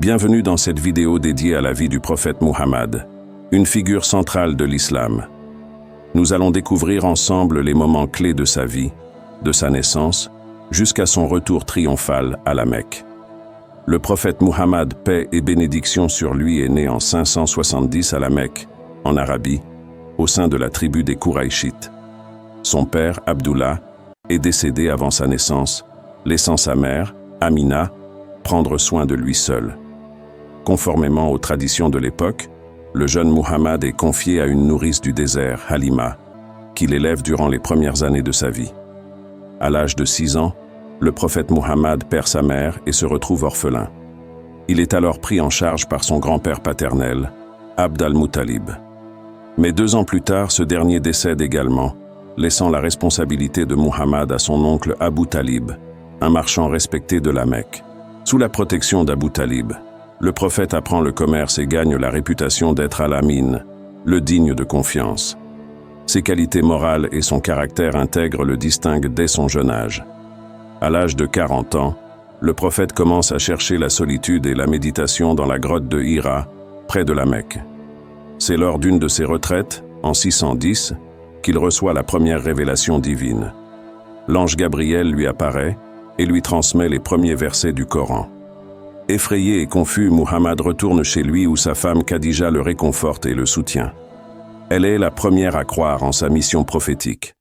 Bienvenue dans cette vidéo dédiée à la vie du prophète Muhammad, une figure centrale de l'islam. Nous allons découvrir ensemble les moments clés de sa vie, de sa naissance, jusqu'à son retour triomphal à la Mecque. Le prophète Muhammad, paix et bénédiction sur lui, est né en 570 à la Mecque, en Arabie, au sein de la tribu des Qurayshites. Son père, Abdullah, est décédé avant sa naissance, laissant sa mère, Amina, prendre soin de lui seul. Conformément aux traditions de l'époque, le jeune Muhammad est confié à une nourrice du désert, Halima, qui l'élève durant les premières années de sa vie. À l'âge de 6 ans, le prophète Muhammad perd sa mère et se retrouve orphelin. Il est alors pris en charge par son grand-père paternel, Abd al-Muttalib. Mais 2 ans plus tard, ce dernier décède également, laissant la responsabilité de Muhammad à son oncle Abu Talib, un marchand respecté de la Mecque. Sous la protection d'Abu Talib, le prophète apprend le commerce et gagne la réputation d'être al-Amin, le digne de confiance. Ses qualités morales et son caractère intègre le distinguent dès son jeune âge. À l'âge de 40 ans, le prophète commence à chercher la solitude et la méditation dans la grotte de Hira, près de la Mecque. C'est lors d'une de ses retraites, en 610, qu'il reçoit la première révélation divine. L'ange Gabriel lui apparaît et lui transmet les premiers versets du Coran. Effrayé et confus, Muhammad retourne chez lui où sa femme Khadija le réconforte et le soutient. Elle est la première à croire en sa mission prophétique.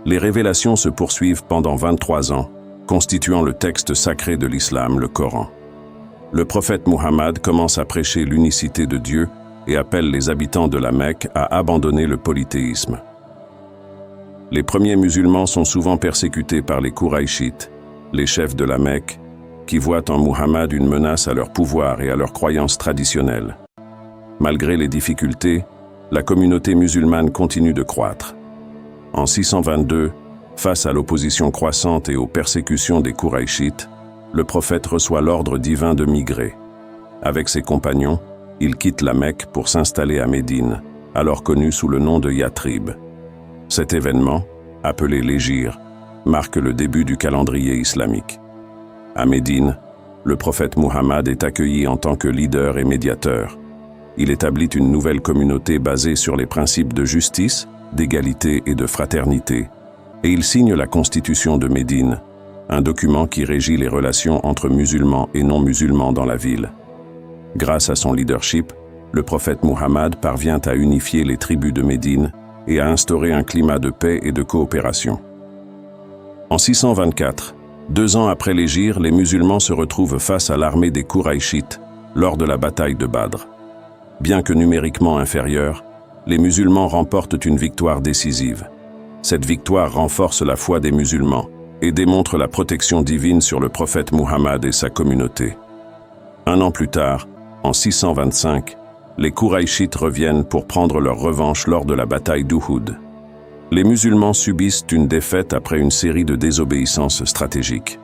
Les révélations se poursuivent pendant 23 ans, constituant le texte sacré de l'islam, le Coran. Le prophète Muhammad commence à prêcher l'unicité de Dieu et appelle les habitants de la Mecque à abandonner le polythéisme. Les premiers musulmans sont souvent persécutés par les Qurayshites, les chefs de la Mecque, qui voient en Muhammad une menace à leur pouvoir et à leurs croyances traditionnelles. Malgré les difficultés, la communauté musulmane continue de croître. En 622, face à l'opposition croissante et aux persécutions des Qurayshites, le prophète reçoit l'ordre divin de migrer. Avec ses compagnons, il quitte la Mecque pour s'installer à Médine, alors connue sous le nom de Yathrib. Cet événement, appelé l'Hégire, marque le début du calendrier islamique. À Médine, le prophète Muhammad est accueilli en tant que leader et médiateur. Il établit une nouvelle communauté basée sur les principes de justice, d'égalité et de fraternité, et il signe la Constitution de Médine, un document qui régit les relations entre musulmans et non-musulmans dans la ville. Grâce à son leadership, le prophète Muhammad parvient à unifier les tribus de Médine et à instaurer un climat de paix et de coopération. En 624, 2 ans après l'Hégire, les musulmans se retrouvent face à l'armée des Qurayshites lors de la bataille de Badr. Bien que numériquement inférieurs, les musulmans remportent une victoire décisive. Cette victoire renforce la foi des musulmans et démontre la protection divine sur le prophète Muhammad et sa communauté. 1 an plus tard, en 625, les Qurayshites reviennent pour prendre leur revanche lors de la bataille d'Uhud. Les musulmans subissent une défaite après une série de désobéissances stratégiques.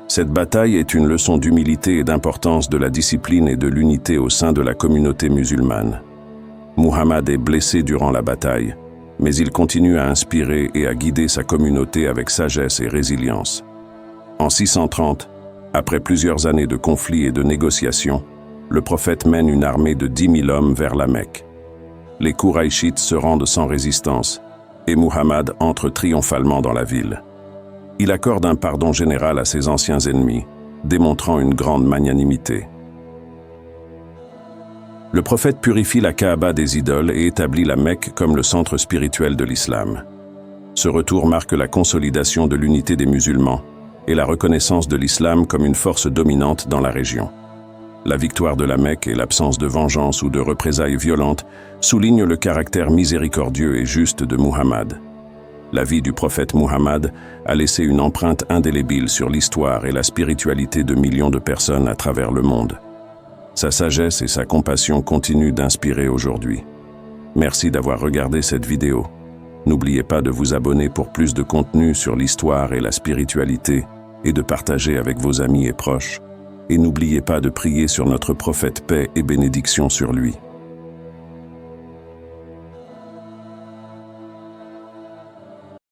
Cette bataille est une leçon d'humilité et d'importance de la discipline et de l'unité au sein de la communauté musulmane. Muhammad est blessé durant la bataille, mais il continue à inspirer et à guider sa communauté avec sagesse et résilience. En 630, après plusieurs années de conflits et de négociations, le prophète mène une armée de 10 000 hommes vers la Mecque. Les Qurayshites se rendent sans résistance, et Muhammad entre triomphalement dans la ville. Il accorde un pardon général à ses anciens ennemis, démontrant une grande magnanimité. Le prophète purifie la Kaaba des idoles et établit la Mecque comme le centre spirituel de l'islam. Ce retour marque la consolidation de l'unité des musulmans et la reconnaissance de l'islam comme une force dominante dans la région. La victoire de la Mecque et l'absence de vengeance ou de représailles violentes soulignent le caractère miséricordieux et juste de Muhammad. La vie du prophète Muhammad a laissé une empreinte indélébile sur l'histoire et la spiritualité de millions de personnes à travers le monde. Sa sagesse et sa compassion continuent d'inspirer aujourd'hui. Merci d'avoir regardé cette vidéo. N'oubliez pas de vous abonner pour plus de contenu sur l'histoire et la spiritualité et de partager avec vos amis et proches. Et n'oubliez pas de prier sur notre prophète, paix et bénédiction sur lui.